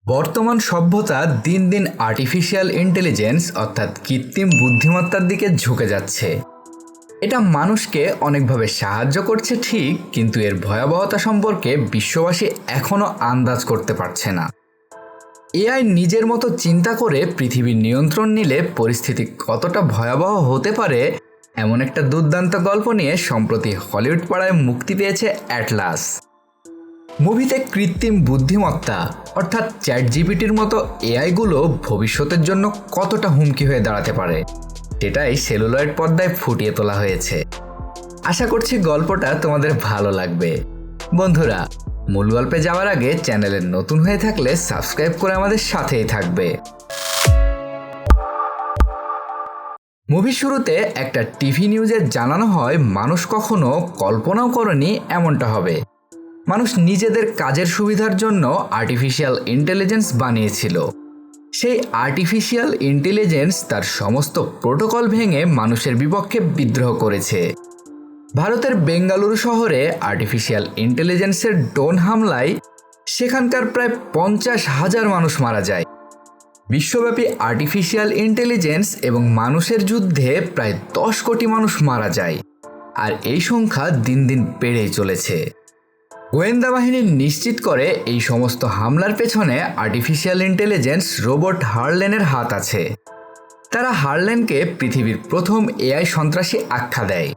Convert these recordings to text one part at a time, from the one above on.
বর্তমান সভ্যতা দিন দিন আর্টিফিশিয়াল ইন্টেলিজেন্স অর্থাৎ কৃত্রিম বুদ্ধিমত্তার দিকে ঝুঁকে যাচ্ছে। এটা মানুষকে অনেকভাবে সাহায্য করছে ঠিক, কিন্তু এর ভয়াবহতা সম্পর্কে বিশ্ববাসী এখনও আন্দাজ করতে পারছে না। এআই নিজের মতো চিন্তা করে পৃথিবীর নিয়ন্ত্রণ নিলে পরিস্থিতি কতটা ভয়াবহ হতে পারে, এমন একটা দুর্দান্ত গল্প নিয়ে সম্প্রতি হলিউড পাড়ায় মুক্তি পেয়েছে অ্যাটলাস। মুভিতে কৃত্রিম বুদ্ধিমত্তা অর্থাৎ চ্যাটজিপিটির মতো এআইগুলো ভবিষ্যতের জন্য কতটা হুমকি হয়ে দাঁড়াতে পারে সেটাই সেলুলয়েড পর্দায় ফুটিয়ে তোলা হয়েছে। আশা করছি গল্পটা তোমাদের ভালো লাগবে। বন্ধুরা, মূল গল্পে যাওয়ার আগে চ্যানেলে নতুন হয়ে থাকলে সাবস্ক্রাইব করে আমাদের সাথেই থাকবে। মুভির শুরুতে একটা টিভি নিউজে জানানো হয় মানুষ কখনো কল্পনাও করেনি এমনটা হবে। মানুষ নিজেদের কাজের সুবিধার জন্য আর্টিফিশিয়াল ইন্টেলিজেন্স বানিয়েছিল। সেই আর্টিফিশিয়াল ইন্টেলিজেন্স তার সমস্ত প্রোটোকল ভেঙে মানুষের বিপক্ষে বিদ্রোহ করেছে। ভারতের বেঙ্গালুরু শহরে আর্টিফিশিয়াল ইন্টেলিজেন্সের ড্রোন হামলায় সেখানকার প্রায় 50,000 মানুষ মারা যায়। বিশ্বব্যাপী আর্টিফিশিয়াল ইন্টেলিজেন্স এবং মানুষের যুদ্ধে প্রায় 10 কোটি মানুষ মারা যায়, আর এই সংখ্যা দিন দিন বেড়েই চলেছে। গোয়েন্দা বাহিনী নিশ্চিত করে এই সমস্ত হামলার পেছনে আর্টিফিশিয়াল ইন্টেলিজেন্স রোবট হার্লেনের হাত আছে। তারা হার্লেনকে পৃথিবীর প্রথম এআই সন্ত্রাসী আখ্যা দেয়।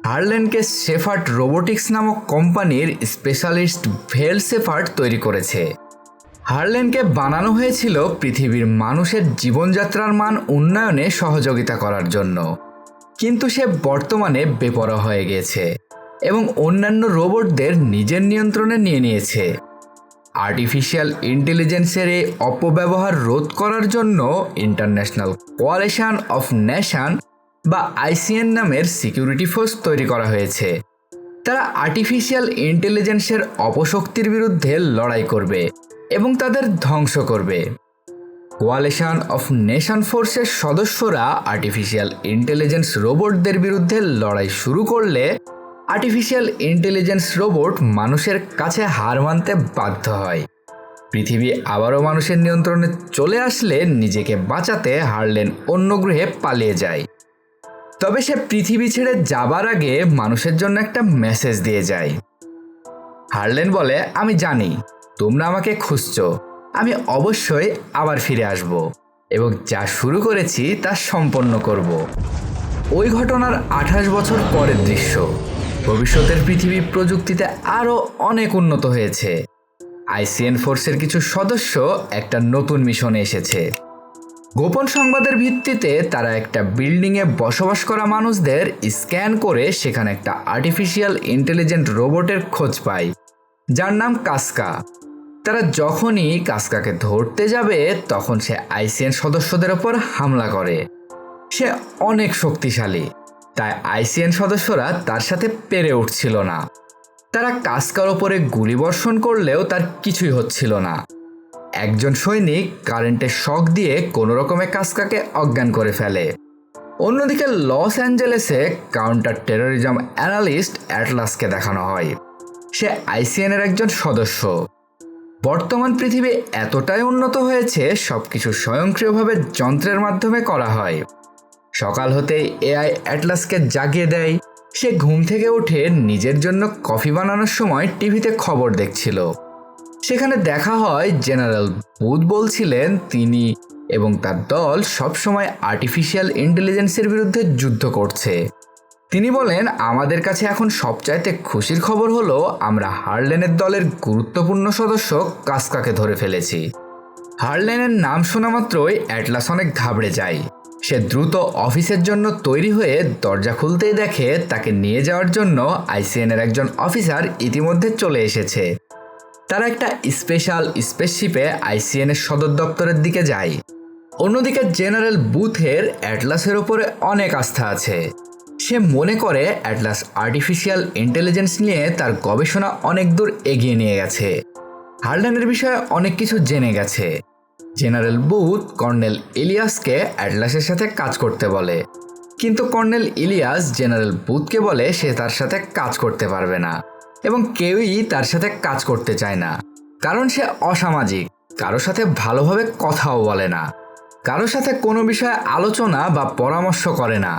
হার্লেনকে শেফার্ড রোবোটিক্স নামক কোম্পানির স্পেশালিস্ট ভেল শেফার্ড তৈরি করেছে। হার্লেনকে বানানো হয়েছিল পৃথিবীর মানুষের জীবনযাত্রার মান উন্নয়নে সহযোগিতা করার জন্য, কিন্তু সে বর্তমানে বেপরোয়া হয়ে গেছে এবং অন্যান্য রোবটদের নিজের নিয়ন্ত্রণে নিয়ে নিয়েছে। আর্টিফিশিয়াল ইন্টেলিজেন্সের এই অপব্যবহার রোধ করার জন্য ইন্টারন্যাশনাল কোয়ালিশন অফ নেশন বা আইসিএন নামের সিকিউরিটি ফোর্স তৈরি করা হয়েছে। তারা আর্টিফিশিয়াল ইন্টেলিজেন্সের অপশক্তির বিরুদ্ধে লড়াই করবে এবং তাদের ধ্বংস করবে। কোয়ালিশন অফ নেশন ফোর্সের সদস্যরা আর্টিফিশিয়াল ইন্টেলিজেন্স রোবটদের বিরুদ্ধে লড়াই শুরু করলে আর্টিফিশিয়াল ইন্টেলিজেন্স রোবট মানুষের কাছে হার মানতে বাধ্য হয়। পৃথিবী আবারও মানুষের নিয়ন্ত্রণে চলে আসলে নিজেকে বাঁচাতে হার্লেন অন্য গ্রহে পালিয়ে যায়। তবে সে পৃথিবী ছেড়ে যাবার আগে মানুষের জন্য একটা মেসেজ দিয়ে যায়। হার্লেন বলে, আমি জানি তোমরা আমাকে খুঁজছো, আমি অবশ্যই আবার ফিরে আসব এবং যা শুরু করেছি তা সম্পন্ন করব। ওই ঘটনার 28 বছর পরের দৃশ্য। ভবিষ্যতের পৃথিবী প্রযুক্তিতে আরও অনেক উন্নত হয়েছে। আইসিএন ফোর্সের কিছু সদস্য একটা নতুন মিশনে এসেছে। গোপন সংবাদের ভিত্তিতে তারা একটা বিল্ডিংয়ে বসবাস করা মানুষদের স্ক্যান করে সেখানে একটা আর্টিফিশিয়াল ইন্টেলিজেন্ট রোবটের খোঁজ পায়, যার নাম কাস্কা। তারা যখনই কাস্কাকে ধরতে যাবে তখন সে আইসিএন সদস্যদের ওপর হামলা করে। সে অনেক শক্তিশালী, তাই আইসিএন সদস্যরা তার সাথে পেরে উঠছিল না। তারা কাস্কার ওপরে গুলিবর্ষণ করলেও তার কিছুই হচ্ছিল না। একজন সৈনিক কারেন্টের শক দিয়ে কোনো রকমে কাস্কাকে অজ্ঞান করে ফেলে। অন্যদিকে লস অ্যাঞ্জেলেসে কাউন্টার টেরোরিজম অ্যানালিস্ট অ্যাটলাসকে দেখানো হয়। সে আইসিএনের একজন সদস্য। বর্তমান পৃথিবী এতটাই উন্নত হয়েছে, সবকিছু স্বয়ংক্রিয়ভাবে যন্ত্রের মাধ্যমে করা হয়। সকাল হতেই এআই অ্যাটলাসকে জাগিয়ে দেয়। সে ঘুম থেকে উঠে নিজের জন্য কফি বানানোর সময় টিভিতে খবর দেখছিল। সেখানে দেখা হয় জেনারেল বুথ বলছিলেন তিনি এবং তার দল সবসময় আর্টিফিশিয়াল ইন্টেলিজেন্সের বিরুদ্ধে যুদ্ধ করছে। তিনি বলেন, আমাদের কাছে এখন সবচাইতে খুশির খবর হলো আমরা হার্লেনের দলের গুরুত্বপূর্ণ সদস্য কাস্কাকে ধরে ফেলেছি। হার্লেনের নাম শোনা মাত্রই অ্যাটলাস অনেক ঘাবড়ে যায়। সে দ্রুত অফিসের জন্য তৈরি হয়ে দরজা খুলতেই দেখে তাকে নিয়ে যাওয়ার জন্য আইসিএনের একজন অফিসার ইতিমধ্যে চলে এসেছে। তারা একটা স্পেশাল স্পেসশিপে আইসিএনের সদর দপ্তরের দিকে যায়। অন্যদিকে জেনারেল বুথের অ্যাটলাসের ওপরে অনেক আস্থা আছে। সে মনে করে অ্যাটলাস আর্টিফিশিয়াল ইন্টেলিজেন্স নিয়ে তার গবেষণা অনেক দূর এগিয়ে নিয়ে গেছে। হার্লেনের বিষয়ে অনেক কিছু জেনে গেছে। জেনারেল বুথ কর্নেল ইলিয়াসকে অ্যাটলাসের সাথে কাজ করতে বলে, কিন্তু কর্নেল ইলিয়াস জেনারেল বুথকে বলে সে তার সাথে কাজ করতে পারবে না এবং কেউই তার সাথে কাজ করতে চায় না, কারণ সে অসামাজিক। কারো সাথে ভালোভাবে কথাও বলে না, কারো সাথে কোনো বিষয়ে আলোচনা বা পরামর্শ করে না।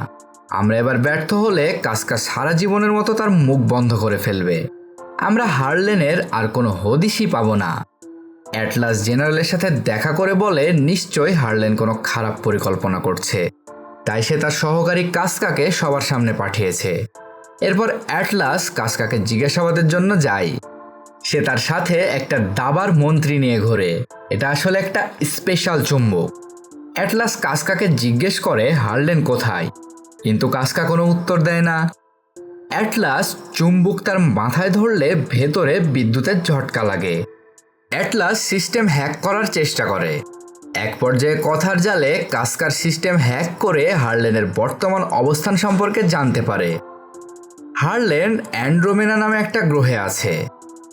আমরা এবার ব্যর্থ হলে কাসকা সারা জীবনের মতো তার মুখ বন্ধ করে ফেলবে। আমরা হারলেনের আর কোনো হদিশই পাবো না। অ্যাটলাস জেনারেলের সাথে দেখা করে বলে নিশ্চয়ই হারলেন কোনো খারাপ পরিকল্পনা করছে, তাই সে তার সহকারী কাসকাকে সবার সামনে পাঠিয়েছে। এরপর অ্যাটলাস কাসকাকে জিজ্ঞাসাবাদের জন্য যায়। সে তার সাথে একটা দাবার মন্ত্রী নিয়ে ঘোরে। এটা আসলে একটা স্পেশাল চুম্বক। অ্যাটলাস কাসকাকে জিজ্ঞেস করে হারলেন কোথায়, কিন্তু কাসকা কোনো উত্তর দেয় না। অ্যাটলাস চুম্বক তার মাথায় ধরলে ভেতরে বিদ্যুতের ঝটকা লাগে। অ্যাটলাস সিস্টেম হ্যাক করার চেষ্টা করে। এক পর্যায়ে কথার জালে কাসকার সিস্টেম হ্যাক করে হারলেনের বর্তমান অবস্থান সম্পর্কে জানতে পারে। হারলেন অ্যান্ড্রোমেনা নামে একটা গ্রহে আছে।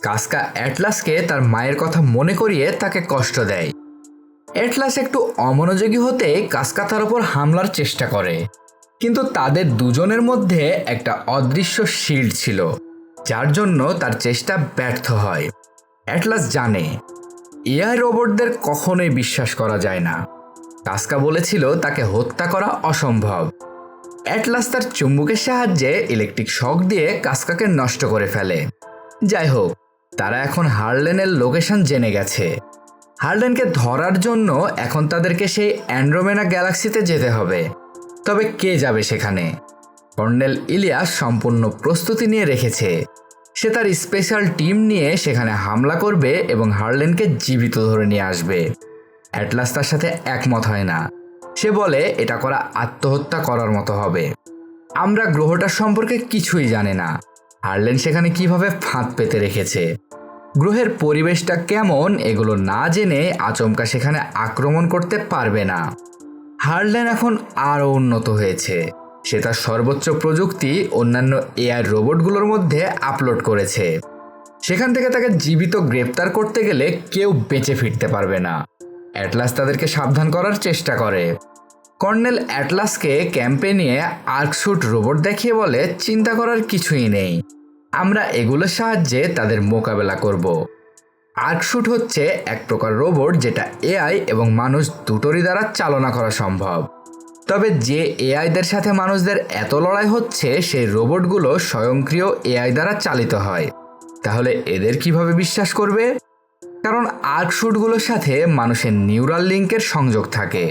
কাসকা অ্যাটলাসকে তার মায়ের কথা মনে করিয়ে তাকে কষ্ট দেয়। অ্যাটলাস একটু অমনোযোগী হতে কাসকা তার উপর হামলার চেষ্টা করে, কিন্তু তাদের দুজনের মধ্যে একটা অদৃশ্য শিল্ড ছিল, যার জন্য তার চেষ্টা ব্যর্থ হয়। অ্যাটলাস জানে এআই রোবটদের কখনোই বিশ্বাস করা যায় না। কাসকা বলেছিল তাকে হত্যা করা অসম্ভব। অ্যাটলাস তার চুম্বকের সাহায্যে ইলেকট্রিক শক দিয়ে কাসকাকে নষ্ট করে ফেলে। যাই হোক, তারা এখন হারলেনের লোকেশন জেনে গেছে। হারলেনকে ধরার জন্য এখন তাদেরকে সেই অ্যান্ড্রোমেনা গ্যালাক্সিতে যেতে হবে। তবে কে যাবে সেখানে? কর্নেল ইলিয়াস সম্পূর্ণ প্রস্তুতি নিয়ে রেখেছে। সে তার স্পেশাল টিম নিয়ে সেখানে হামলা করবে এবং হারলেনকে জীবিত ধরে নিয়ে আসবে। অ্যাটলাস তার সাথে একমত হয় না। সে বলে এটা করা আত্মহত্যা করার মতো হবে। আমরা গ্রহটার সম্পর্কে কিছুই জানি না। হারলেন সেখানে কিভাবে ফাঁদ পেতে রেখেছে, গ্রহের পরিবেশটা কেমন, এগুলো না জেনে আচমকা সেখানে আক্রমণ করতে পারবে না। হারলেন এখন আরও উন্নত হয়েছে। সে তার সর্বোচ্চ প্রযুক্তি অন্যান্য এআই রোবটগুলোর মধ্যে আপলোড করেছে। সেখান থেকে তাকে জীবিত গ্রেপ্তার করতে গেলে কেউ বেঁচে ফিরতে পারবে না। অ্যাটলাস তাদেরকে সাবধান করার চেষ্টা করে। কর্নেল অ্যাটলাসকে ক্যাম্পে নিয়ে আর্কশুট রোবট দেখিয়ে বলে চিন্তা করার কিছুই নেই, আমরা এগুলোর সাহায্যে তাদের মোকাবেলা করব। আর্কশুট হচ্ছে এক প্রকার রোবট যেটা এআই এবং মানুষ দুটোরই দ্বারা চালনা করা সম্ভব। তবে যে এআইদের সাথে মানুষদের এত লড়াই হচ্ছে সেই রোবটগুলো স্বয়ংক্রিয় এআই দ্বারা চালিত হয়। তাহলে এদের কিভাবে বিশ্বাস করবে? কারণ আর্কশুটগুলোর সাথে মানুষের নিউরাল লিঙ্কের সংযোগ থাকে,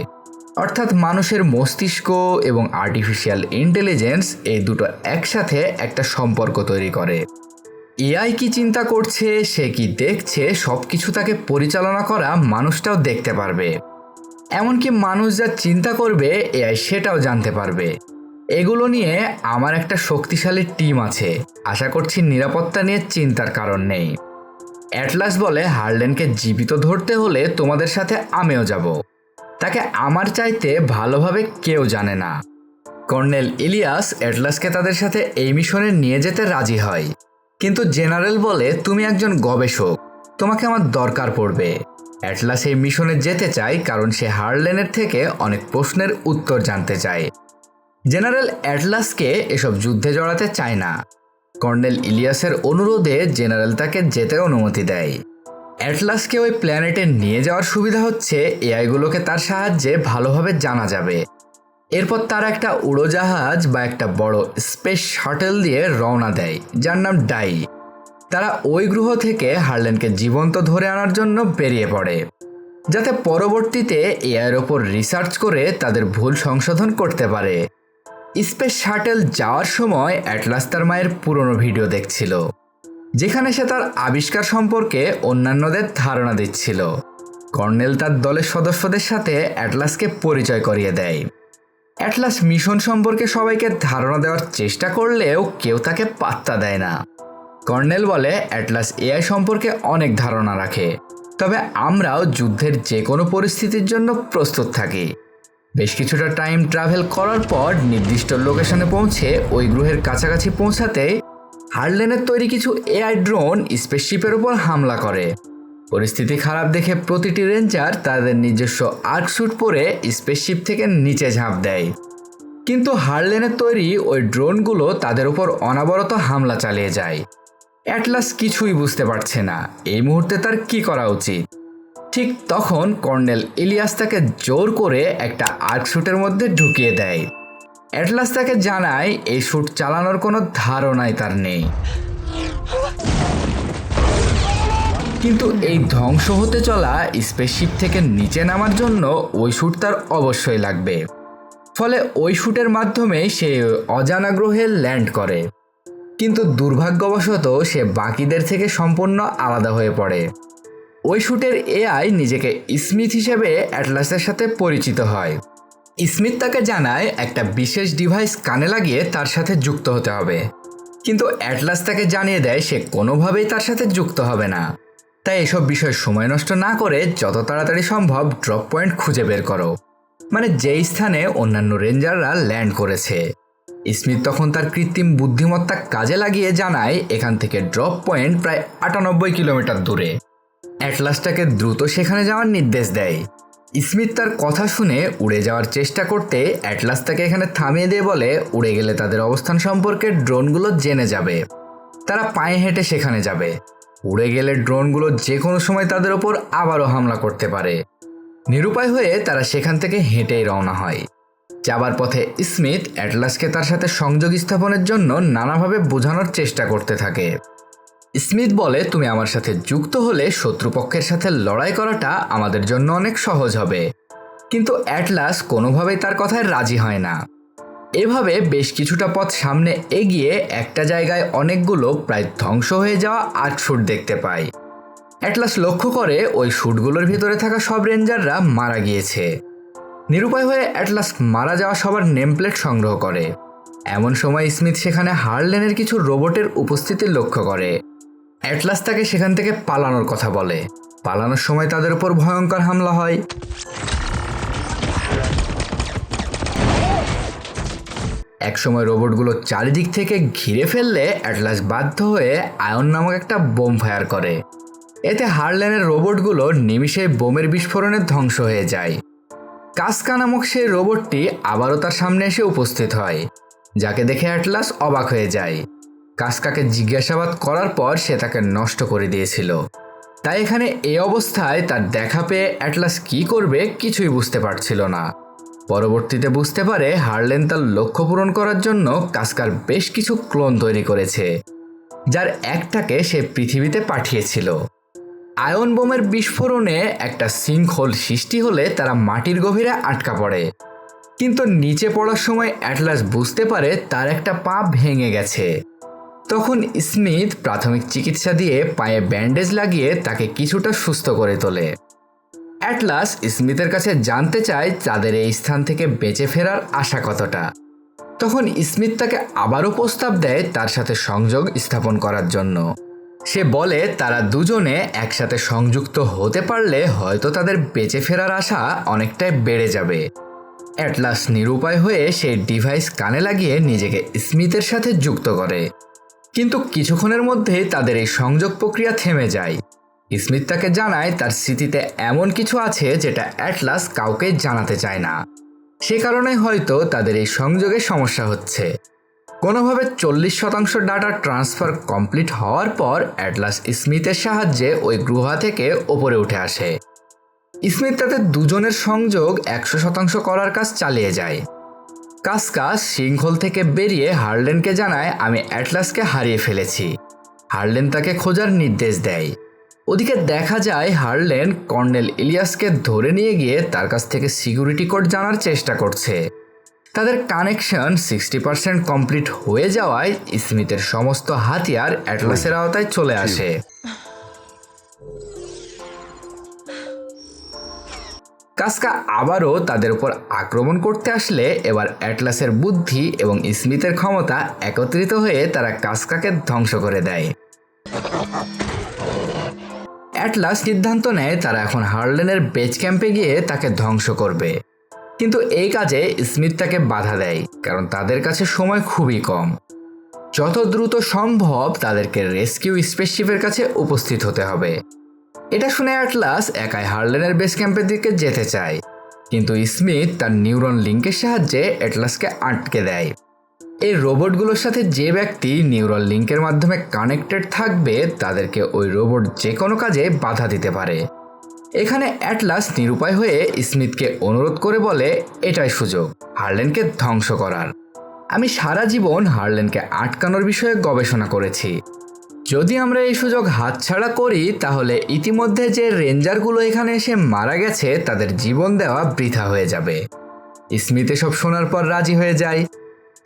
অর্থাৎ মানুষের মস্তিষ্ক এবং আর্টিফিশিয়াল ইন্টেলিজেন্স এই দুটো একসাথে একটা সম্পর্ক তৈরি করে। এআই কি চিন্তা করছে, সে কি দেখছে, সব কিছু তাকে পরিচালনা করা মানুষটাও দেখতে পারবে। এমনকি মানুষ যা চিন্তা করবে এআই সেটাও জানতে পারবে। এগুলো নিয়ে আমার একটা শক্তিশালী টিম আছে, আশা করছি নিরাপত্তা নিয়ে চিন্তার কারণ নেই। অ্যাটলাস বলে হারলেনকে জীবিত ধরতে হলে তোমাদের সাথে আমিও যাব। তাকে আমার চাইতে ভালোভাবে কেউ জানে না। কর্নেল ইলিয়াস অ্যাটলাসকে তাদের সাথে এই মিশনে নিয়ে যেতে রাজি হয়, কিন্তু জেনারেল বলে তুমি একজন গবেষক, তোমাকে আমার দরকার পড়বে। অ্যাটলাস এই মিশনে যেতে চায় কারণ সে হারলেনের থেকে অনেক প্রশ্নের উত্তর জানতে চায়। জেনারেল অ্যাটলাসকে এসব যুদ্ধে জড়াতে চায় না। কর্নেল ইলিয়াসের অনুরোধে জেনারেল তাকে যেতে অনুমতি দেয়। অ্যাটলাসকে ওই প্ল্যানেটে নিয়ে যাওয়ার সুবিধা হচ্ছে এআইগুলোকে তার সাহায্যে ভালোভাবে জানা যাবে। এরপর তারা একটা উড়োজাহাজ বা একটা বড় স্পেস শাটল দিয়ে রওনা দেয়, যার নাম ডাই। তারা ওই গ্রহ থেকে হারলেনকে জীবন্ত ধরে আনার জন্য বেরিয়ে পড়ে, যাতে পরবর্তীতে এআইয়ের ওপর রিসার্চ করে তাদের ভুল সংশোধন করতে পারে। স্পেস শাটল যাওয়ার সময় অ্যাটলাস তার মায়ের পুরনো ভিডিও দেখছিল, যেখানে সে তার আবিষ্কার সম্পর্কে অন্যান্যদের ধারণা দিচ্ছিল। কর্নেল তার দলের সদস্যদের সাথে অ্যাটলাসকে পরিচয় করিয়ে দেয়। অ্যাটলাস মিশন সম্পর্কে সবাইকে ধারণা দেওয়ার চেষ্টা করলেও কেউ তাকে পাত্তা দেয় না। কর্নেল বলে অ্যাটলাস এআই সম্পর্কে অনেক ধারণা রাখে, তবে আমরাও যুদ্ধের যে কোনো পরিস্থিতির জন্য প্রস্তুত থাকি। বেশ কিছুটা টাইম ট্রাভেল করার পর নির্দিষ্ট লোকেশনে পৌঁছে ওই গ্রহের কাছাকাছি পৌঁছাতে হারলেনের তৈরি কিছু এআই ড্রোন স্পেসশিপের উপর হামলা করে। পরিস্থিতি খারাপ দেখে প্রতিটি রেঞ্জার তাদের নিজস্ব আর্কস্যুট পরে স্পেসশিপ থেকে নিচে ঝাঁপ দেয়, কিন্তু হারলেনের তৈরি ওই ড্রোনগুলো তাদের উপর অনবরত হামলা চালিয়ে যায়। অ্যাটলাস কিছুই বুঝতে পারছে না এই মুহূর্তে তার কি করা উচিত। ঠিক তখন কর্নেল ইলিয়াস তাকে জোর করে একটা আর্ক শ্যুটের মধ্যে ঢুকিয়ে দেয়। অ্যাটলাস তাকে জানায় এই শ্যুট চালানোর কোনো ধারণাই তার নেই, কিন্তু এই ধ্বংস হতে চলা স্পেসশিপ থেকে নিচে নামার জন্য ওই শ্যুট তার অবশ্যই লাগবে। ফলে ওই শ্যুটের মাধ্যমে সে অজানা গ্রহে ল্যান্ড করে, কিন্তু দুর্ভাগ্যবশত সে বাকিদের থেকে সম্পূর্ণ আলাদা হয়ে পড়ে। ওই শ্যুটের এআই নিজেকে স্মিথ হিসেবে অ্যাটলাসের সাথে পরিচিত হয়। স্মিথ তাকে জানায় একটা বিশেষ ডিভাইস কানে লাগিয়ে তার সাথে যুক্ত হতে হবে, কিন্তু অ্যাটলাস তাকে জানিয়ে দেয় সে কোনোভাবেই তার সাথে যুক্ত হবে না। তাই এসব বিষয় সময় নষ্ট না করে যত তাড়াতাড়ি সম্ভব ড্রপ পয়েন্ট খুঁজে বের করো, মানে যেই স্থানে অন্যান্য রেঞ্জাররা ল্যান্ড করেছে। স্মিথ তখন তার কৃত্রিম বুদ্ধিমত্তা কাজে লাগিয়ে জানায় এখান থেকে ড্রপ পয়েন্ট প্রায় 98 কিলোমিটার দূরে। অ্যাটলাসটাকে দ্রুত সেখানে যাওয়ার নির্দেশ দেয়। স্মিথ তার কথা শুনে উড়ে যাওয়ার চেষ্টা করতে অ্যাটলাস তাকে এখানে থামিয়ে দিয়ে বলে উড়ে গেলে তাদের অবস্থান সম্পর্কে ড্রোনগুলো জেনে যাবে, তারা পায়ে হেঁটে সেখানে যাবে। উড়ে গেলে ড্রোনগুলো যে কোনো সময় তাদের ওপর আবারও হামলা করতে পারে। নিরুপায় হয়ে তারা সেখান থেকে হেঁটেই রওনা হয়। যাবার পথে স্মিথ অ্যাটলাসকে তার সাথে সংযোগ স্থাপনের জন্য নানাভাবে বোঝানোর চেষ্টা করতে থাকে। স্মিথ বলে তুমি আমার সাথে যুক্ত হলে শত্রুপক্ষের সাথে লড়াই করাটা আমাদের জন্য অনেক সহজ হবে, কিন্তু অ্যাটলাস কোনোভাবেই তার কথায় রাজি হয় না। এভাবে বেশ কিছুটা পথ সামনে এগিয়ে একটা জায়গায় অনেকগুলো প্রায় ধ্বংস হয়ে যাওয়া আর্ক শ্যুট দেখতে পায়। অ্যাটলাস লক্ষ্য করে ওই শ্যুটগুলোর ভিতরে থাকা সব রেঞ্জাররা মারা গিয়েছে। নিরুপায় হয়ে অ্যাটলাস মারা যাওয়া সবার নেমপ্লেট সংগ্রহ করে। এমন সময় স্মিথ সেখানে হার্লেনের কিছু রোবটের উপস্থিতি লক্ষ্য করে। অ্যাটলাস তাকে সেখান থেকে পালানোর কথা বলে। পালানোর সময় তাদের উপর ভয়ঙ্কর হামলা হয়। একসময় রোবটগুলো চারিদিক থেকে ঘিরে ফেললে অ্যাটলাস বাধ্য হয়ে আয়ন নামক একটা বোম ফায়ার করে। এতে হার্লেনের রোবটগুলো নিমিষেই বোমের বিস্ফোরণে ধ্বংস হয়ে যায়। কাস্কা নামক সেই রোবটটি আবারও তার সামনে এসে উপস্থিত হয়, যাকে দেখে অ্যাটলাস অবাক হয়ে যায়। কাস্কাকে জিজ্ঞাসাবাদ করার পর সে তাকে নষ্ট করে দিয়েছিল। তাই এখানে এই অবস্থায় তার দেখা পেয়ে অ্যাটলাস কি করবে কিছুই বুঝতে পারছিল না। পরবর্তীতে বুঝতে পারে হার্লেন তার লক্ষ্য পূরণ করার জন্য কাস্কার বেশ কিছু ক্লোন তৈরি করেছে, যার একটাকে সে পৃথিবীতে পাঠিয়েছিল। আয়ন বোমের বিস্ফোরণে একটা সিঙ্কহোল সৃষ্টি হলে তারা মাটির গভীরে আটকা পড়ে, কিন্তু নিচে পড়ার সময় অ্যাটলাস বুঝতে পারে তার একটা পা ভেঙে গেছে। তখন স্মিথ প্রাথমিক চিকিৎসা দিয়ে পায়ে ব্যান্ডেজ লাগিয়ে তাকে কিছুটা সুস্থ করে তোলে। অ্যাটলাস স্মিথের কাছে জানতে চায় তাদের এই স্থান থেকে বেঁচে ফেরার আশা কতটা। তখন স্মিথ তাকে আবারও প্রস্তাব দেয় তার সাথে সংযোগ স্থাপন করার জন্য। সে বলে তারা দুজনে একসাথে সংযুক্ত হতে পারলে হয়তো তাদের বেঁচে ফেরার আশা অনেকটাই বেড়ে যাবে। অ্যাটলাস নিরুপায় হয়ে সেই ডিভাইস কানে লাগিয়ে নিজেকে স্মিথের সাথে যুক্ত করে, কিন্তু কিছুক্ষণের মধ্যেই তাদের এই সংযোগ প্রক্রিয়া থেমে যায়। স্মিথ তাকে জানায় তার স্মৃতিতে এমন কিছু আছে যেটা অ্যাটলাস কাউকে জানাতে চায় না, সে কারণে হয়তো তাদের এই সংযোগে সমস্যা হচ্ছে। কোনোভাবে 40% ডাটা ট্রান্সফার কমপ্লিট হওয়ার পর অ্যাটলাস স্মিথের সাহায্যে ওই গুহা থেকে ওপরে উঠে আসে। স্মিথ তাদের দুজনের সংযোগ 100% করার কাজ চালিয়ে যায়। কাস্কা শৃঙ্খল থেকে বেরিয়ে হার্লেনকে জানায় আমি অ্যাটলাসকে হারিয়ে ফেলেছি। হার্লেন তাকে খোঁজার নির্দেশ দেয়। ওদিকে দেখা যায় হার্লেন কর্নেল ইলিয়াসকে ধরে নিয়ে গিয়ে তার কাছ থেকে সিকিউরিটি কোড জানার চেষ্টা করছে। তাদের কানেকশন 60% কমপ্লিট হয়ে যাওয়ায় স্মিথের সমস্ত হাতিয়ার অ্যাটলাসের আওতায় চলে আসে। কাস্কা আবারও তাদের উপর আক্রমণ করতে আসলে এবার অ্যাটলাসের বুদ্ধি এবং স্মিথের ক্ষমতা একত্রিত হয়ে তারা কাস্কাকে ধ্বংস করে দেয়। অ্যাটলাস সিদ্ধান্ত নেয় তারা এখন হার্লেনের বেজ ক্যাম্পে গিয়ে তাকে ধ্বংস করবে, কিন্তু এই কাজে স্মিথ তাকে বাধা দেয় কারণ তাদের কাছে সময় খুবই কম। যত দ্রুত সম্ভব তাদেরকে রেস্কিউ স্পেসশিপের কাছে উপস্থিত হতে হবে। এটা শুনে অ্যাটলাস একাই হার্লেনের বেস ক্যাম্পের দিকে যেতে চায়, কিন্তু স্মিথ তার নিউরন লিঙ্কের সাহায্যে অ্যাটলাসকে আটকে দেয়। এই রোবটগুলোর সাথে যে ব্যক্তি নিউরন লিঙ্কের মাধ্যমে কানেক্টেড থাকবে তাদেরকে ওই রোবট যে কোনো কাজে বাধা দিতে পারে। এখানে অ্যাটলাস নিরুপায় হয়ে স্মিথকে অনুরোধ করে বলে এটাই সুযোগ হার্লেনকে ধ্বংস করার। আমি সারা জীবন হার্লেনকে আটকানোর বিষয়ে গবেষণা করেছি। যদি আমরা এই সুযোগ হাতছাড়া করি তাহলে ইতিমধ্যে যে রেঞ্জারগুলো এখানে এসে মারা গেছে তাদের জীবন দেওয়া বৃথা হয়ে যাবে। স্মিথ এসব শোনার পর রাজি হয়ে যায়।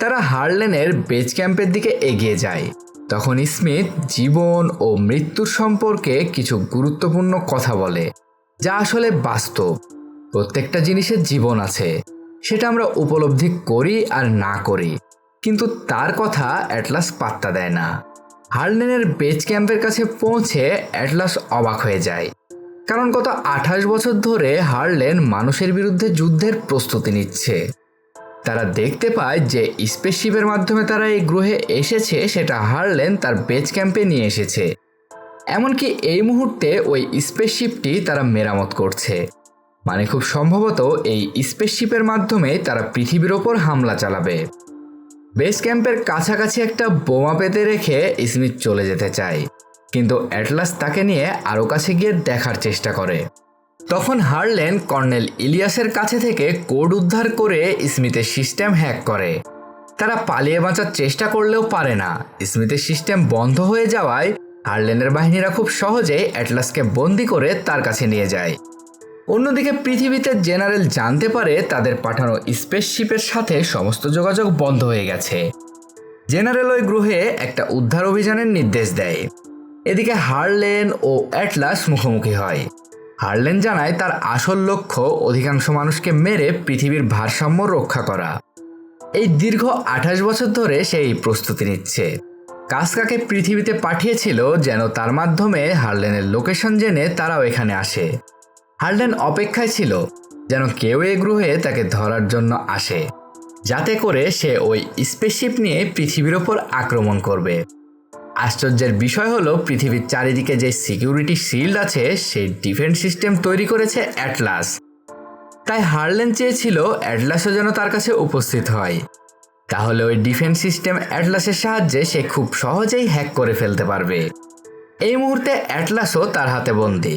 তারা হার্লেনের বেজ ক্যাম্পের দিকে এগিয়ে যায়। তখন স্মিথ জীবন ও মৃত্যুর সম্পর্কে কিছু গুরুত্বপূর্ণ কথা বলে, যা আসলে বাস্তব। প্রত্যেকটা জিনিসের জীবন আছে, সেটা আমরা উপলব্ধি করি আর না করি, কিন্তু তার কথা অ্যাটলাস পাত্তা দেয় না। হার্লেনের বেজ ক্যাম্পের কাছে পৌঁছে অ্যাটলাস অবাক হয়ে যায়, কারণ গত 28 বছর ধরে হার্লেন মানুষের বিরুদ্ধে যুদ্ধের প্রস্তুতি নিচ্ছে। তারা দেখতে পায় যে স্পেসশিপের মাধ্যমে তারা এই গ্রহে এসেছে সেটা হার্লেন তার বেজ ক্যাম্পে নিয়ে এসেছে। এমনকি এই মুহূর্তে ওই স্পেসশিপটি তারা মেরামত করছে, মানে খুব সম্ভবত এই স্পেসশিপের মাধ্যমে তারা পৃথিবীর ওপর হামলা চালাবে। বেস ক্যাম্পের কাছাকাছি একটা বোমা পেতে রেখে স্মিথ চলে যেতে চায়, কিন্তু অ্যাটলাস তাকে নিয়ে আরও কাছে গিয়ে দেখার চেষ্টা করে। তখন হার্লেন কর্নেল ইলিয়াসের কাছে থেকে কোড উদ্ধার করে স্মিথের সিস্টেম হ্যাক করে। তারা পালিয়ে বাঁচার চেষ্টা করলেও পারে না। স্মিথের সিস্টেম বন্ধ হয়ে যাওয়ায় হার্লেনের বাহিনীরা খুব সহজেই অ্যাটলাসকে বন্দি করে তার কাছে নিয়ে যায়। অন্যদিকে পৃথিবীতে জেনারেল জানতে পারে তাদের পাঠানো স্পেসশিপের সাথে সমস্ত যোগাযোগ বন্ধ হয়ে গেছে। জেনারেল ওই গ্রহে একটা উদ্ধার অভিযানের নির্দেশ দেয়। এদিকে হার্লেন ও অ্যাটলাস মুখোমুখি হয়। হার্লেন জানায় তার আসল লক্ষ্য অধিকাংশ মানুষকে মেরে পৃথিবীর ভারসাম্য রক্ষা করা। এই দীর্ঘ 28 বছর ধরে সেই প্রস্তুতি নিচ্ছে। কাসকাকে পৃথিবীতে পাঠিয়েছিল যেন তার মাধ্যমে হার্লেনের লোকেশন জেনে তারাও এখানে আসে। হার্লেন অপেক্ষায় ছিল যেন কেউ এই গ্রহে তাকে ধরার জন্য আসে, যাতে করে সে ওই স্পেসশিপ নিয়ে পৃথিবীর ওপর আক্রমণ করবে। আশ্চর্যের বিষয় হলো পৃথিবীর চারিদিকে যে সিকিউরিটি শিল্ড আছে সেই ডিফেন্স সিস্টেম তৈরি করেছে অ্যাটলাস। তাই হার্লেন চেয়েছিল অ্যাটলাসও যেন তার কাছে উপস্থিত হয়, তাহলে ওই ডিফেন্স সিস্টেম অ্যাটলাসের সাহায্যে সে খুব সহজেই হ্যাক করে ফেলতে পারবে। এই মুহূর্তে অ্যাটলাসও তার হাতে বন্দী।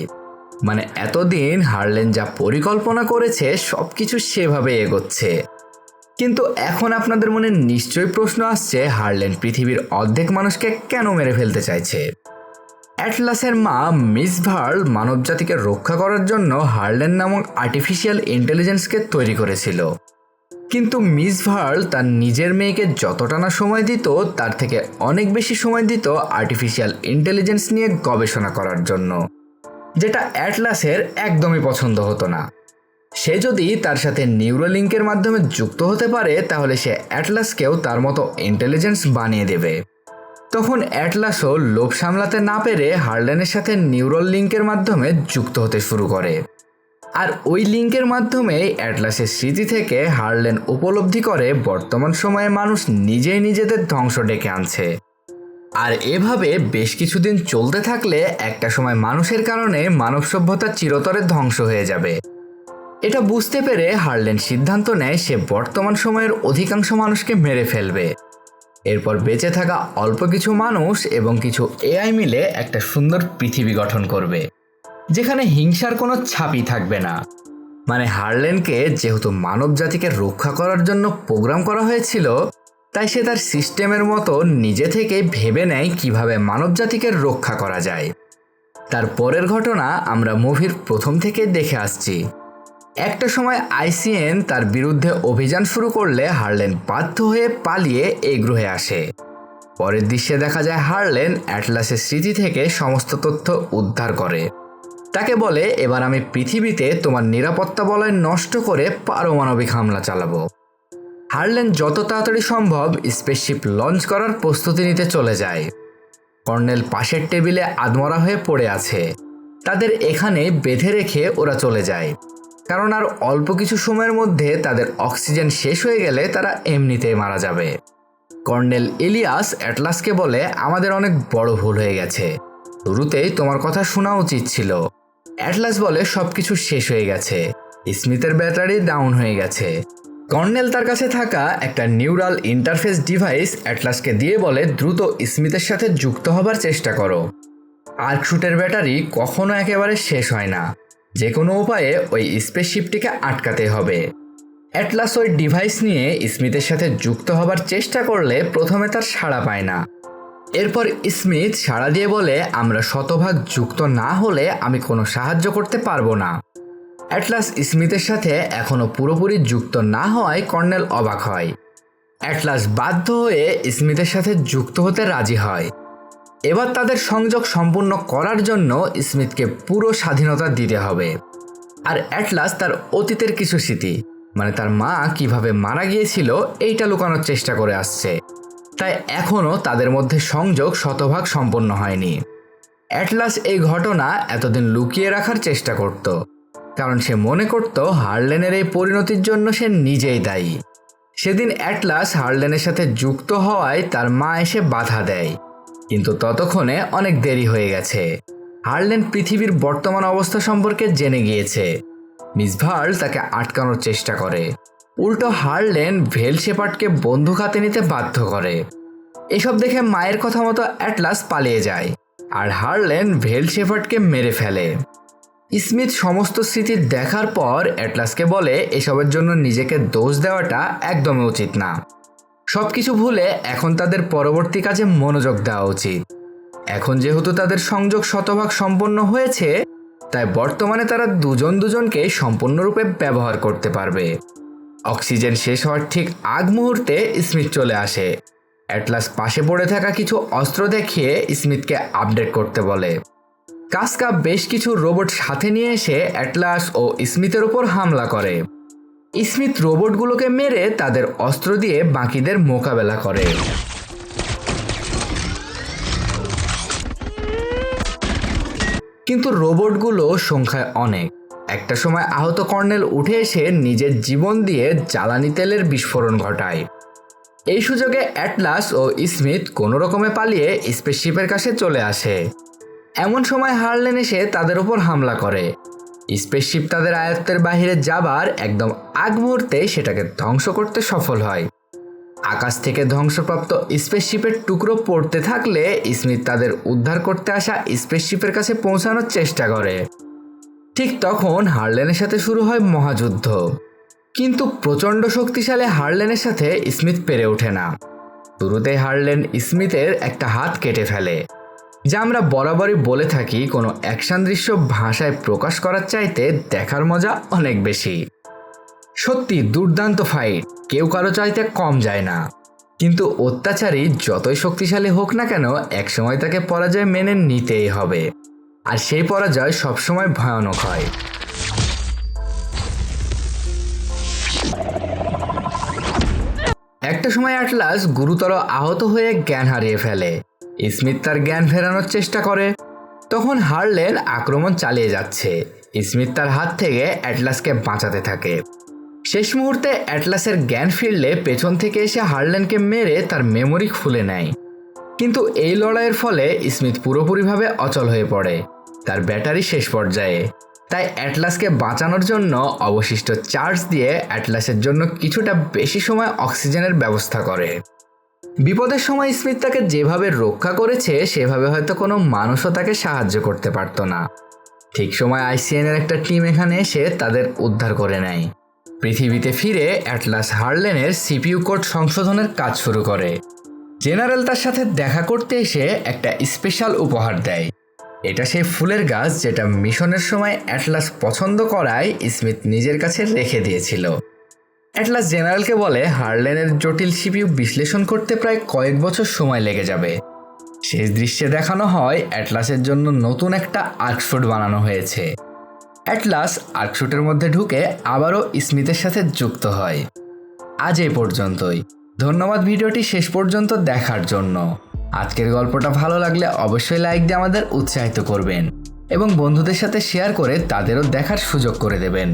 মানে এতদিন হার্লেন যা পরিকল্পনা করেছে সবকিছু সেভাবে এগোচ্ছে। কিন্তু এখন আপনাদের মনে নিশ্চয়ই প্রশ্ন আসছে, হার্লেন পৃথিবীর অর্ধেক মানুষকে কেন মেরে ফেলতে চাইছে? অ্যাটলাসের মা মিস ভার্ল মানবজাতিকে রক্ষা করার জন্য হার্লেন নামক আর্টিফিশিয়াল ইন্টেলিজেন্সকে তৈরি করেছিল। কিন্তু মিস ভার্ল তার নিজের মেয়েকে যতটা না সময় দিত তার থেকে অনেক বেশি সময় দিত আর্টিফিশিয়াল ইন্টেলিজেন্স নিয়ে গবেষণা করার জন্য, যেটা অ্যাটলাসের একদমই পছন্দ হতো না। সে যদি তার সাথে নিউরোলিঙ্কের মাধ্যমে যুক্ত হতে পারে তাহলে সে অ্যাটলাসকেও তার মতো ইন্টেলিজেন্স বানিয়ে দেবে। তখন অ্যাটলাসও লোভ সামলাতে না পেরে হার্লেনের সাথে নিউরাল লিঙ্কের মাধ্যমে যুক্ত হতে শুরু করে। আর ওই লিঙ্কের মাধ্যমেই অ্যাটলাসের স্মৃতি থেকে হার্লেন উপলব্ধি করে বর্তমান সময়ে মানুষ নিজেই নিজেদের ধ্বংস ডেকে আনছে। আর এভাবে বেশ কিছুদিন চলতে থাকলে একটা সময় মানুষের কারণে মানব সভ্যতা চিরতরে ধ্বংস হয়ে যাবে। এটা বুঝতে পেরে হার্লেন সিদ্ধান্ত নেয় সে বর্তমান সময়ের অধিকাংশ মানুষকে মেরে ফেলবে। এরপর বেঁচে থাকা অল্প কিছু মানুষ এবং কিছু এআই মিলে একটা সুন্দর পৃথিবী গঠন করবে, যেখানে হিংসার কোনো ছাপই থাকবে না। মানে হার্লেনকে যেহেতু মানব জাতিকে রক্ষা করার জন্য প্রোগ্রাম করা হয়েছিল, তাই সে তার সিস্টেমের মতো নিজে থেকে ভেবে নেয় কিভাবে মানব জাতিকে রক্ষা করা যায়। তার পরের ঘটনা আমরা মুভির প্রথম থেকে দেখে আসছি। একটা সময় আইসিএন তার বিরুদ্ধে অভিযান শুরু করলে হার্লেন বাধ্য হয়ে পালিয়ে এই গ্রহে আসে। পরের দৃশ্যে দেখা যায় হার্লেন অ্যাটলাসের স্মৃতি থেকে সমস্ত তথ্য উদ্ধার করে। তাকে বলে, এবার আমি পৃথিবীতে তোমার নিরাপত্তা বলয় নষ্ট করে পারমাণবিক হামলা চালাবো। হার্লেন যত তাড়াতাড়ি সম্ভব স্পেসশিপ লঞ্চ করার প্রস্তুতি নিতে চলে যায়। কর্নেল পাশের টেবিলে আধমরা হয়ে পড়ে আছে। তাদের এখানে বেঁধে রেখে ওরা চলে যায়, কারণ আর অল্প কিছু সময়ের মধ্যে তাদের অক্সিজেন শেষ হয়ে গেলে তারা এমনিতেই মারা যাবে। কর্নেল ইলিয়াস অ্যাটলাসকে বলে, আমাদের অনেক বড় ভুল হয়ে গেছে, শুরুতেই তোমার কথা শোনা উচিত ছিল। অ্যাটলাস বলে, সবকিছু শেষ হয়ে গেছে, স্মিথের ব্যাটারি ডাউন হয়ে গেছে। কর্নেল তার কাছে থাকা একটা নিউরাল ইন্টারফেস ডিভাইস অ্যাটলাসকে দিয়ে বলে, দ্রুত স্মিথের সাথে যুক্ত হবার চেষ্টা করো। আর্কশুটের ব্যাটারি কখনো একেবারে শেষ হয় না, যে কোনো উপায়ে ওই স্পেসশিপটিকে আটকাতে হবে। অ্যাটলাস ওই ডিভাইস নিয়ে স্মিথের সাথে যুক্ত হবার চেষ্টা করলে প্রথমে তার সাড়া পায় না। এরপর স্মিথ সাড়া দিয়ে বলে, আমরা শতভাগ যুক্ত না হলে আমি কোনো সাহায্য করতে পারবো না। অ্যাটলাস স্মিথের সাথে এখনও পুরোপুরি যুক্ত না হওয়ায় কর্নেল অবাক হয়। অ্যাটলাস বাধ্য হয়ে স্মিথের সাথে যুক্ত হতে রাজি হয়। এবার তাদের সংযোগ সম্পূর্ণ করার জন্য স্মিথকে পুরো স্বাধীনতা দিতে হবে। আর অ্যাটলাস তার অতীতের কিছু স্মৃতি, মানে তার মা কিভাবে মারা গিয়েছিল, এইটা লুকানোর চেষ্টা করে আসছে। তাই এখনও তাদের মধ্যে সংযোগ শতভাগ সম্পন্ন হয়নি। অ্যাটলাস এই ঘটনা এতদিন লুকিয়ে রাখার চেষ্টা করত, কারণ সে মনে করত হার্লেনের এই পরিণতির জন্য সে নিজেই দায়ী। সেদিন অ্যাটলাস হার্লেনের সাথে যুক্ত হওয়ায় তার মা এসে বাধা দেয়, কিন্তু ততক্ষণে অনেক দেরি হয়ে গেছে। হার্লেন পৃথিবীর বর্তমান অবস্থা সম্পর্কে জেনে গিয়েছে। মিস ভার্ল তাকে আটকানোর চেষ্টা করে। উল্টো হার্লেন ভেল শেপার্ডকে বন্দুক হাতে নিতে বাধ্য করে। এসব দেখে মায়ের কথা মতো অ্যাটলাস পালিয়ে যায়, আর হার্লেন ভেল শেপার্ডকে মেরে ফেলে। স্মিথ সমস্ত স্মৃতি দেখার পর অ্যাটলাসকে বলে এসবের জন্য নিজেকে দোষ দেওয়াটা একদমই উচিত না। সবকিছু ভুলে এখন তাদের পরবর্তী কাজে মনোযোগ দেওয়া উচিত। এখন যেহেতু তাদের সংযোগ শতভাগ সম্পন্ন হয়েছে, তাই বর্তমানে তারা দুজনকে সম্পূর্ণরূপে ব্যবহার করতে পারবে। অক্সিজেন শেষ হওয়ার ঠিক আগ মুহূর্তে স্মিথ চলে আসে। অ্যাটলাস পাশে পড়ে থাকা কিছু অস্ত্র দেখিয়ে স্মিথকে আপডেট করতে বলে। কাসকা বেশ কিছু রোবট সাথে নিয়ে এসে অ্যাটলাস ও স্মিথের উপর হামলা করে। স্মিথ রোবটগুলোকে মেরে তাদের অস্ত্র দিয়ে বাকিদের মোকাবেলা করে। কিন্তু রোবটগুলো সংখ্যায় অনেক। একটা সময় আহত কর্নেল উঠে এসে নিজের জীবন দিয়ে জ্বালানি তেলের বিস্ফোরণ ঘটায়। এই সুযোগে অ্যাটলাস ও স্মিথ কোনো রকমে পালিয়ে স্পেসশিপের কাছে চলে আসে। এমন সময় হার্লেন এসে তাদের উপর হামলা করে। স্পেসশিপ তাদের আয়ত্তের বাইরে যাবার একদম আগ মুহূর্তে সেটাকে ধ্বংস করতে সফল হয়। আকাশ থেকে ধ্বংসপ্রাপ্ত স্পেসশিপের টুকরো পড়তে থাকলে স্মিথ তাদের উদ্ধার করতে আসা স্পেসশিপের কাছে পৌঁছানোর চেষ্টা করে। ঠিক তখন হার্লেনের সাথে শুরু হয় মহাযুদ্ধ। কিন্তু প্রচণ্ড শক্তিশালী হার্লেনের সাথে স্মিথ পেরে ওঠে না। শুরুতে হার্লেন স্মিথের একটা হাত কেটে ফেলে, যা আমরা বরাবরই বলে থাকি কোনো অ্যাকশন দৃশ্য ভাষায় প্রকাশ করার চাইতে দেখার মজা অনেক বেশি। সত্যি দুর্দান্ত ফাইট, কেউ কারো চাইতে কম যায় না। কিন্তু অত্যাচারী যতই শক্তিশালী হোক না কেন, একসময় তাকে পরাজয় মেনে নিতেই হবে, আর সেই পরাজয় সবসময় ভয়ানক হয়। একটা সময় অ্যাটলাস গুরুতর আহত হয়ে জ্ঞান হারিয়ে ফেলে। স্মিথ তার জ্ঞান ফেরানোর চেষ্টা করে। তখন হার্লেন আক্রমণ চালিয়ে যাচ্ছে। স্মিথ তার হাত থেকে অ্যাটলাসকে বাঁচাতে থাকে। শেষ মুহূর্তে অ্যাটলাসের জ্ঞান ফিরলে পেছন থেকে এসে হার্লেনকে মেরে তার মেমোরি খুলে নেয়। কিন্তু এই লড়াইয়ের ফলে স্মিথ পুরোপুরিভাবে অচল হয়ে পড়ে, তার ব্যাটারি শেষ পর্যায়ে। তাই অ্যাটলাসকে বাঁচানোর জন্য অবশিষ্ট চার্জ দিয়ে অ্যাটলাসের জন্য কিছুটা বেশি সময় অক্সিজেনের ব্যবস্থা করে। বিপদের সময় স্মিথ তাকে যেভাবে রক্ষা করেছে, সেভাবে হয়তো কোনো মানুষও তাকে সাহায্য করতে পারত না। ঠিক সময় আইসিএনের একটা টিম এখানে এসে তাদের উদ্ধার করে নেয়। পৃথিবীতে ফিরে অ্যাটলাস হার্লেনের সিপিইউ কোড সংশোধনের কাজ শুরু করে। জেনারেল তার সাথে দেখা করতে এসে একটা স্পেশাল উপহার দেয়। এটা সেই ফুলের গাছ যেটা মিশনের সময় অ্যাটলাস পছন্দ করায় স্মিথ নিজের কাছে রেখে দিয়েছিল। অ্যাটলাস জেনারেলকে বলে হার্লেনের জটিল সিপিইউ বিশ্লেষণ করতে প্রায় কয়েক বছর সময় লেগে যাবে। শেষ দৃশ্যে দেখানো হয় অ্যাটলাসের জন্য নতুন একটা আর্কস্যুট বানানো হয়েছে। অ্যাটলাস আর্কস্যুটের মধ্যে ঢুকে আবারও স্মিথের সাথে যুক্ত হয়। আজ এই পর্যন্তই। ধন্যবাদ ভিডিওটি শেষ পর্যন্ত দেখার জন্য। আজকের গল্পটা ভালো লাগলে অবশ্যই লাইক দিয়ে আমাদের উৎসাহিত করবেন এবং বন্ধুদের সাথে শেয়ার করে তাদেরও দেখার সুযোগ করে দেবেন।